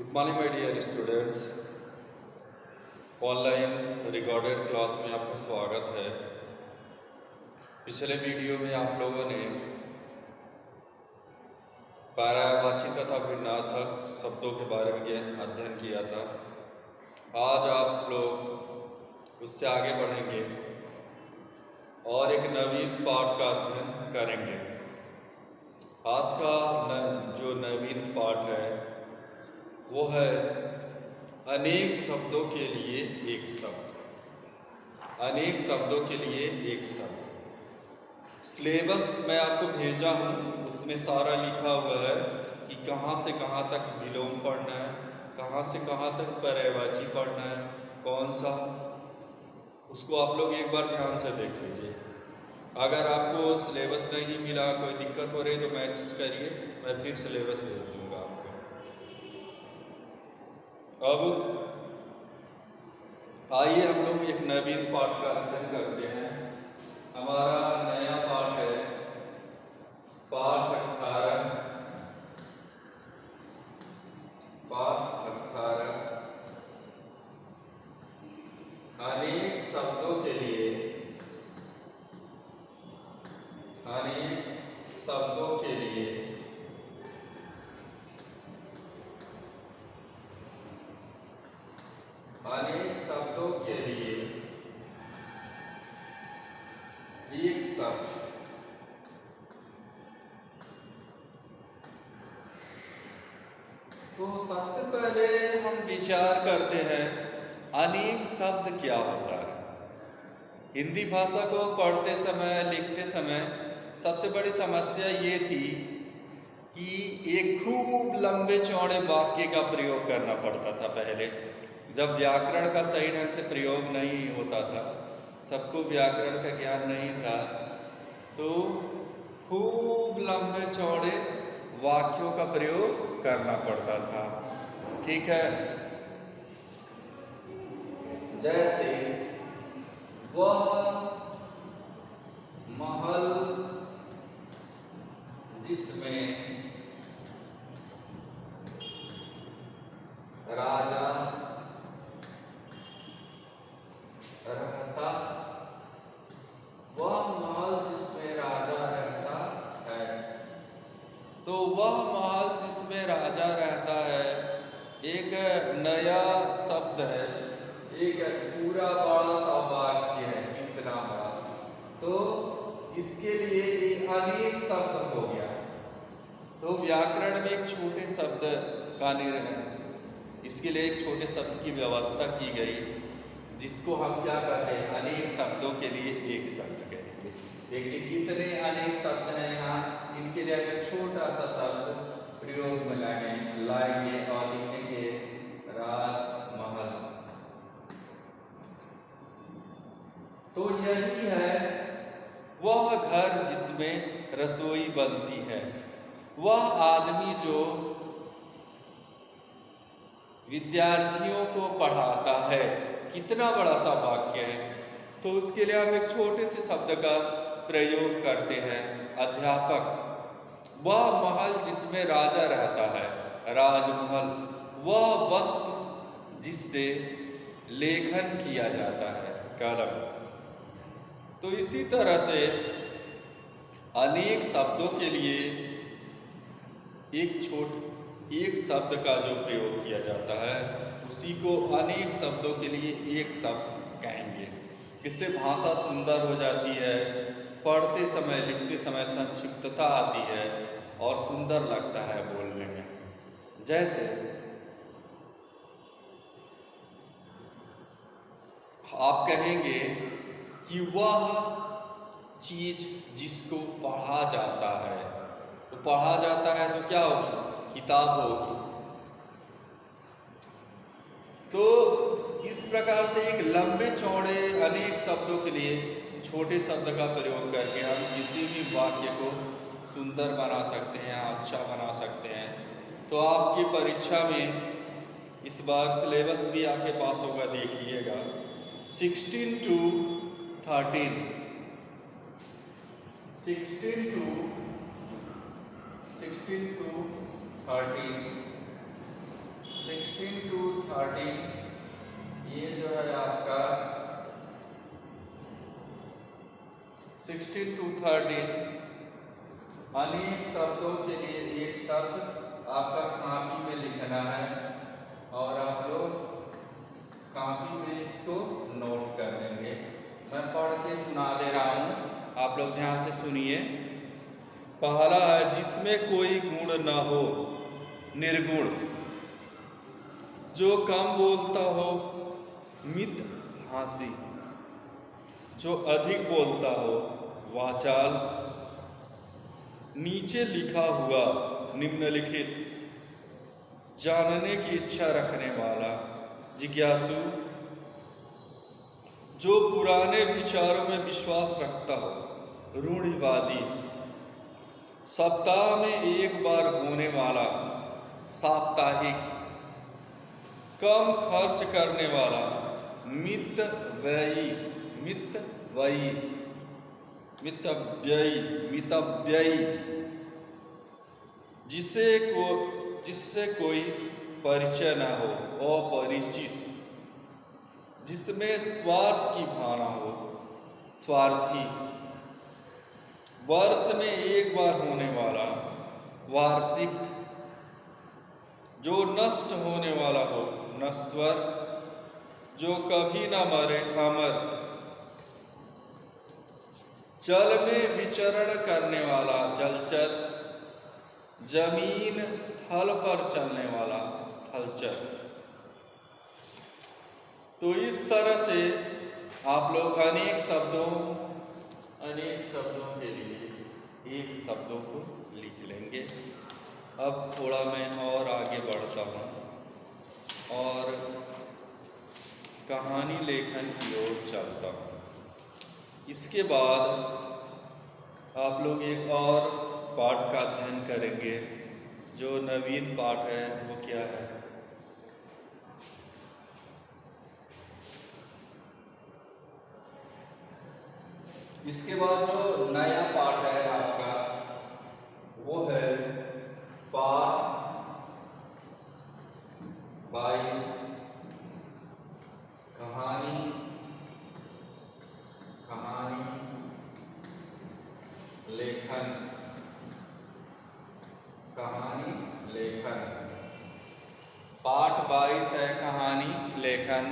Good morning my dear students. Online recorded class में आपका स्वागत है। पिछले वीडियो में आप लोगों ने पर्यायवाची तथा भिन्नार्थक शब्दों के बारे में अध्ययन किया था। आज आप लोग उससे आगे बढ़ेंगे और एक नवीन पाठ का अध्ययन करेंगे। आज का जो नवीन पाठ है वो है अनेक शब्दों के लिए एक शब्द। अनेक शब्दों के लिए एक शब्द। सिलेबस मैं आपको भेजा हूँ, उसमें सारा लिखा हुआ है कि कहाँ से कहाँ तक विलोम पढ़ना है, कहाँ से कहाँ तक पर्यायवाची पढ़ना है, कौन सा, उसको आप लोग एक बार ध्यान से देख लीजिए। अगर आपको सिलेबस नहीं मिला, कोई दिक्कत हो रही तो मैसेज करिए, मैं फिर सिलेबस भेज दूँगा आपको। अब आइए हम लोग एक नवीन पाठ का अध्ययन करते हैं। हमारा नया पाठ है पाठ 18। पाठ 18 अनेक शब्दों के लिए, अनेक शब्दों के लिए अनेक शब्दों के लिए एक शब्द। तो सबसे पहले हम विचार करते हैं अनेक शब्द क्या होता है। हिंदी भाषा को पढ़ते समय, लिखते समय सबसे बड़ी समस्या ये थी कि एक खूब लंबे चौड़े वाक्य का प्रयोग करना पड़ता था। पहले जब व्याकरण का सही ढंग से प्रयोग नहीं होता था, सबको व्याकरण का ज्ञान नहीं था, तो खूब लंबे चौड़े वाक्यों का प्रयोग करना पड़ता था। ठीक है, जैसे वह महल जिसमें राजा रहता, वह महल जिसमें राजा रहता है। तो वह महल जिसमें राजा रहता है एक नया शब्द है, एक पूरा बड़ा सा वाक्य है, कितना बड़ा। तो इसके लिए अनेक शब्द हो गया। तो व्याकरण में एक छोटे शब्द का निर्णय, इसके लिए एक छोटे शब्द की व्यवस्था की गई, जिसको हम क्या कहते हैं, अनेक शब्दों के लिए एक शब्द कहेंगे। देखिए कितने अनेक शब्द हैं यहाँ, इनके लिए एक छोटा सा शब्द प्रयोग में लाएंगे और लिखेंगे राजमहल। तो यही है वह घर जिसमें रसोई बनती है, वह आदमी जो विद्यार्थियों को पढ़ाता है। कितना बड़ा सा वाक्य है। तो उसके लिए हम एक छोटे से शब्द का प्रयोग करते हैं, अध्यापक। वह महल जिसमें राजा रहता है, राजमहल। वह वस्तु जिससे लेखन किया जाता है, कलम। तो इसी तरह से अनेक शब्दों के लिए एक शब्द का जो प्रयोग किया जाता है उसी को अनेक शब्दों के लिए एक शब्द कहेंगे। इससे भाषा सुंदर हो जाती है, पढ़ते समय लिखते समय संक्षिप्तता आती है और सुंदर लगता है बोलने में। जैसे आप कहेंगे कि वह चीज जिसको पढ़ा जाता है, तो पढ़ा जाता है तो क्या होगी, किताब होगी। तो इस प्रकार से एक लंबे चौड़े अनेक शब्दों के लिए छोटे शब्द का प्रयोग करके हम किसी भी वाक्य को सुंदर बना सकते हैं, अच्छा बना सकते हैं। तो आपकी परीक्षा में इस बार सिलेबस भी आपके पास होगा, देखिएगा 16 to 13, 16 to 13 16 to 30 ये जो है आपका 16 to 30 अनेक शब्दों के लिए एक शब्द आपका कॉपी में लिखना है और आप लोग कॉपी में इसको नोट कर देंगे। मैं पढ़ के सुना दे रहा हूँ, आप लोग ध्यान से सुनिए। पहला है जिसमें कोई गुण न हो, निर्गुण। जो कम बोलता हो, मितभाषी। जो अधिक बोलता हो, वाचाल। नीचे लिखा हुआ, निम्नलिखित। जानने की इच्छा रखने वाला, जिज्ञासु। जो पुराने विचारों में विश्वास रखता हो, रूढ़िवादी। सप्ताह में एक बार होने वाला, साप्ताहिक। कम खर्च करने वाला, मितव्ययी। मितव्ययी, मितव्ययी, मितव्ययी। जिससे कोई परिचय न हो, अपरिचित। जिसमें स्वार्थ की भावना हो, स्वार्थी। वर्ष में एक बार होने वाला, वार्षिक। जो नष्ट होने वाला हो, नश्वर। जो कभी न मरे, अमर। जल में विचरण करने वाला, जलचर। जमीन थल पर चलने वाला, थलचर। तो इस तरह से आप लोग अनेक शब्दों के लिए एक शब्दों को लिख लेंगे। अब थोड़ा मैं और आगे बढ़ता हूँ और कहानी लेखन की ओर चलता हूँ। इसके बाद आप लोग एक और पाठ का अध्ययन करेंगे। जो नवीन पाठ है वो क्या है? इसके बाद जो नया पाठ है आपका वो है पाठ 22, कहानी लेखन। कहानी लेखन पाठ 22 है कहानी लेखन।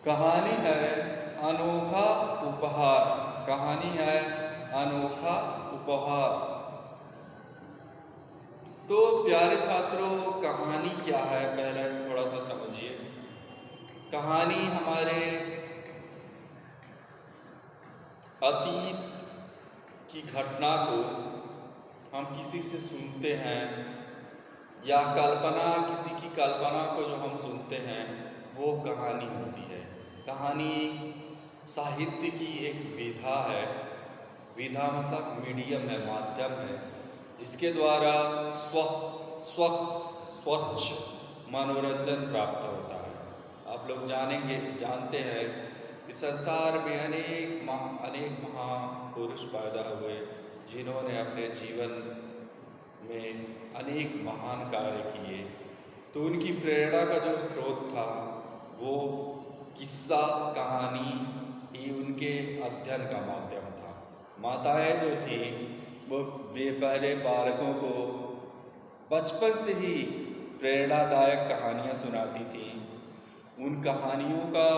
कहानी है अनोखा उपहार। कहानी है अनोखा उपहार। तो प्यारे छात्रों, कहानी क्या है पहले थोड़ा सा समझिए। कहानी हमारे अतीत की घटना को हम किसी से सुनते हैं या किसी की कल्पना को जो हम सुनते हैं वो कहानी होती है। कहानी साहित्य की एक विधा है। विधा मतलब मीडियम है, माध्यम है, जिसके द्वारा स्वच्छ मनोरंजन प्राप्त होता है। आप लोग जानते हैं कि संसार में अनेक महापुरुष पैदा हुए जिन्होंने अपने जीवन में अनेक महान कार्य किए। तो उनकी प्रेरणा का जो स्रोत था वो किस्सा, कहानी ही उनके अध्ययन का माध्यम था। माताएं जो थी वो पहले बालकों को बचपन से ही प्रेरणादायक कहानियाँ सुनाती थी। उन कहानियों का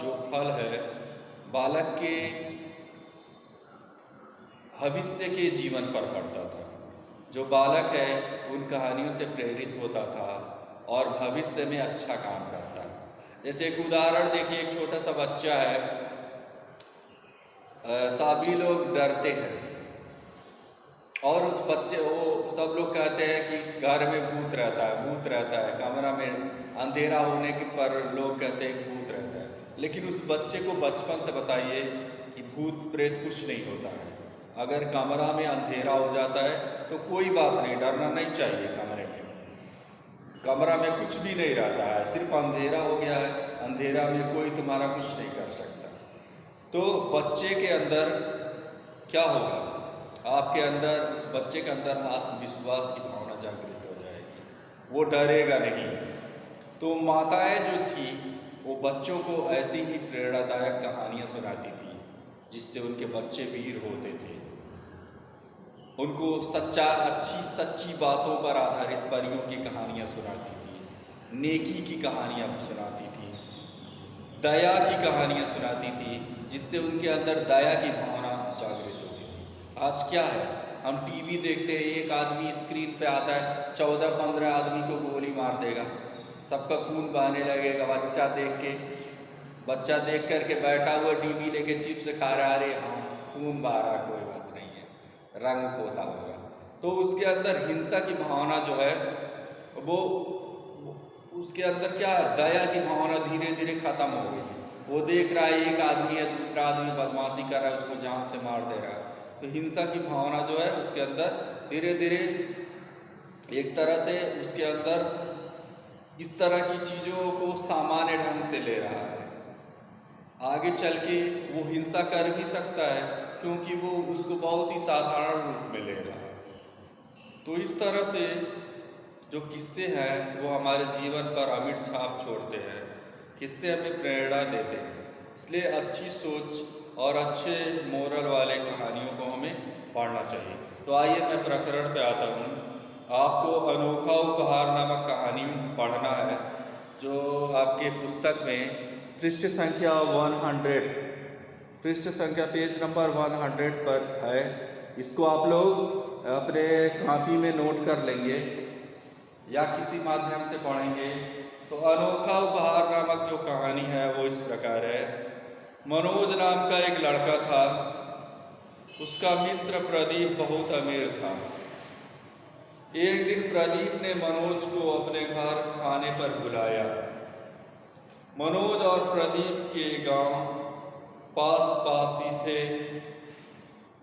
जो फल है बालक के भविष्य के जीवन पर पड़ता था। जो बालक है उन कहानियों से प्रेरित होता था और भविष्य में अच्छा काम करता है। जैसे एक उदाहरण देखिए, एक छोटा सा बच्चा है, सभी लोग डरते हैं और उस बच्चे वो सब लोग कहते हैं कि इस घर में भूत रहता है, कमरा में अंधेरा होने के पर लोग कहते हैं भूत रहता है। लेकिन उस बच्चे को बचपन से बताइए कि भूत प्रेत कुछ नहीं होता है। अगर कमरा में अंधेरा हो जाता है तो कोई बात नहीं, डरना नहीं चाहिए। कमरा में कुछ भी नहीं रहता है, सिर्फ अंधेरा हो गया है, अंधेरा में कोई तुम्हारा कुछ नहीं कर सकता। तो बच्चे के अंदर क्या होगा? आपके अंदर, उस बच्चे के अंदर आत्मविश्वास की भावना जागृत हो जाएगी। वो डरेगा नहीं। तो माताएं जो थी वो बच्चों को ऐसी ही प्रेरणादायक कहानियाँ सुनाती थी जिससे उनके बच्चे वीर होते थे। उनको अच्छी सच्ची बातों पर आधारित परियों की कहानियाँ सुनाती थी, नेकी की कहानियाँ सुनाती थी, दया की कहानियाँ सुनाती थी जिससे उनके अंदर दया की भावना जागृत होती थी। आज क्या है, हम टीवी देखते हैं, एक आदमी स्क्रीन पे आता है, 14-15 आदमी को गोली मार देगा, सबका खून बहने लगेगा। बच्चा देख करके बैठा हुआ टीवी लेके चिप्स खा रहा, अरे हाँ खून बह रहा, कोई बात नहीं है, रंग पोता होगा। तो उसके अंदर हिंसा की भावना जो है वो उसके अंदर क्या है, दया की भावना धीरे धीरे खत्म हो गई है। वो देख रहा है एक आदमी है, दूसरा आदमी बदमाशी कर रहा है, उसको जान से मार दे रहा है। तो हिंसा की भावना जो है उसके अंदर धीरे धीरे एक तरह से उसके अंदर इस तरह की चीज़ों को सामान्य ढंग से ले रहा है। आगे चल के वो हिंसा कर भी सकता है क्योंकि वो उसको बहुत ही साधारण रूप में ले रहा है। तो इस तरह से जो किस्से हैं वो हमारे जीवन पर अमिट छाप छोड़ते हैं, किस्से हमें प्रेरणा देते हैं। इसलिए अच्छी सोच और अच्छे मोरल वाले कहानियों को हमें पढ़ना चाहिए। तो आइए मैं प्रकरण पे आता हूँ। आपको अनोखा उपहार नामक कहानी पढ़ना है जो आपके पुस्तक में पृष्ठ संख्या 100, पृष्ठ संख्या पेज नंबर 100 पर है। इसको आप लोग अपने कॉपी में नोट कर लेंगे या किसी माध्यम से पढ़ेंगे। तो अनोखा उपहार नामक जो कहानी है वो इस प्रकार है। मनोज नाम का एक लड़का था, उसका मित्र प्रदीप बहुत अमीर था। एक दिन प्रदीप ने मनोज को अपने घर खाने पर बुलाया। मनोज और प्रदीप के गांव पास पास ही थे।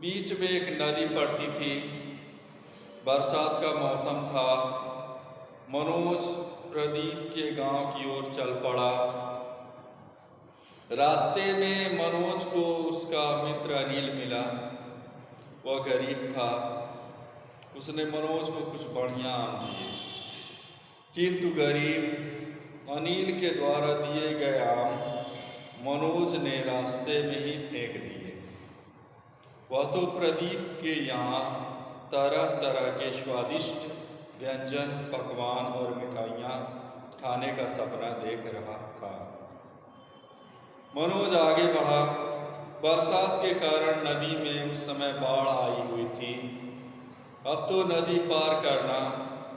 बीच में एक नदी पड़ती थी। बरसात का मौसम था। मनोज प्रदीप के गांव की ओर चल पड़ा। रास्ते में मनोज को उसका मित्र अनिल मिला। वह गरीब था। उसने मनोज को कुछ बढ़िया आम दिए, किंतु गरीब अनिल के द्वारा दिए गए आम मनोज ने रास्ते में ही फेंक दिए। वह तो प्रदीप के यहाँ तरह तरह के स्वादिष्ट व्यंजन, पकवान और मिठाइयाँ खाने का सपना देख रहा था। मनोज आगे बढ़ा। बरसात के कारण नदी में उस समय बाढ़ आई हुई थी। अब तो नदी पार करना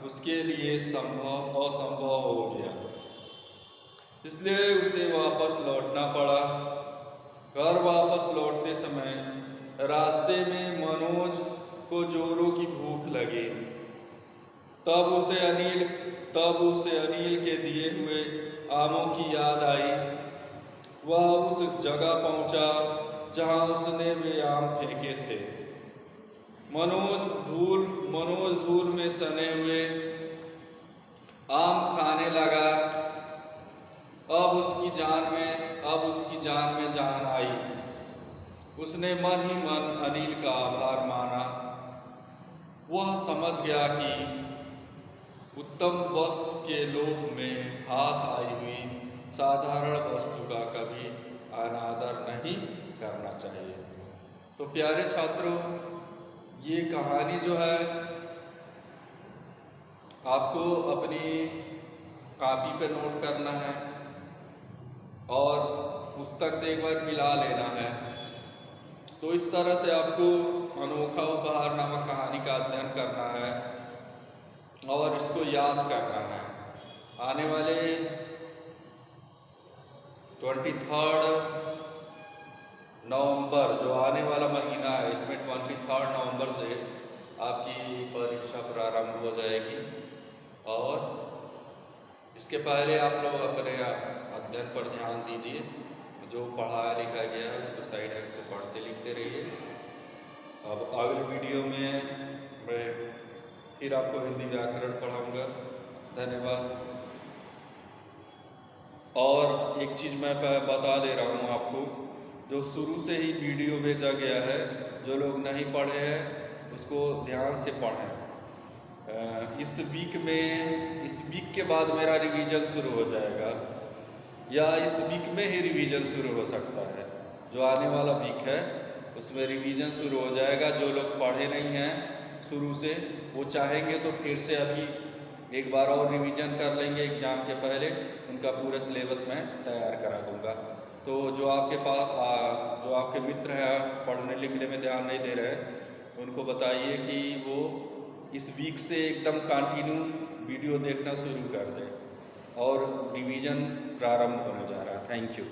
उसके लिए असंभव हो गया, इसलिए उसे वापस लौटना पड़ा। घर वापस लौटते समय रास्ते में मनोज को जोरों की भूख लगी। तब उसे अनिल के दिए हुए आमों की याद आई। वह उस जगह पहुंचा जहां उसने वे आम फेंके थे। मनोज धूल में सने हुए आम खाने लगा। अब उसकी जान में जान आई। उसने मन ही मन अनिल का आभार माना। वह समझ गया कि उत्तम वस्तु के लोभ में हाथ आई हुई साधारण वस्तु का कभी अनादर नहीं करना चाहिए। तो प्यारे छात्रों, ये कहानी जो है आपको अपनी कॉपी पर नोट करना है और पुस्तक से एक बार मिला लेना है। तो इस तरह से आपको अनोखा उपहार नामक कहानी का अध्ययन करना है और इसको याद करना है। आने वाले 23 नवंबर जो आने वाला महीना है, इसमें 23 नवंबर से आपकी परीक्षा प्रारंभ हो जाएगी और इसके पहले आप लोग अपने अध्ययन पर ध्यान दीजिए। जो पढ़ाया लिखा गया है उसको सही ढंग से पढ़ते लिखते रहिए। अब अगले वीडियो में मैं फिर आपको हिंदी व्याकरण पढ़ाऊँगा। धन्यवाद। और एक चीज़ मैं बता दे रहा हूँ आपको, जो शुरू से ही वीडियो भेजा गया है, जो लोग नहीं पढ़े हैं उसको ध्यान से पढ़ें। इस वीक के बाद मेरा रिवीजन शुरू हो जाएगा, या इस वीक में ही रिवीजन शुरू हो सकता है। जो आने वाला वीक है उसमें रिवीजन शुरू हो जाएगा। जो लोग पढ़े नहीं हैं शुरू से, वो चाहेंगे तो फिर से अभी एक बार और रिवीजन कर लेंगे एग्ज़ाम के पहले। उनका पूरा सिलेबस मैं तैयार करा दूँगा। तो जो आपके पास जो आपके मित्र हैं पढ़ने लिखने में ध्यान नहीं दे रहे हैं, उनको बताइए कि वो इस वीक से एकदम कंटिन्यू वीडियो देखना शुरू कर दें और रिवीजन प्रारंभ होने जा रहा है। Thank you.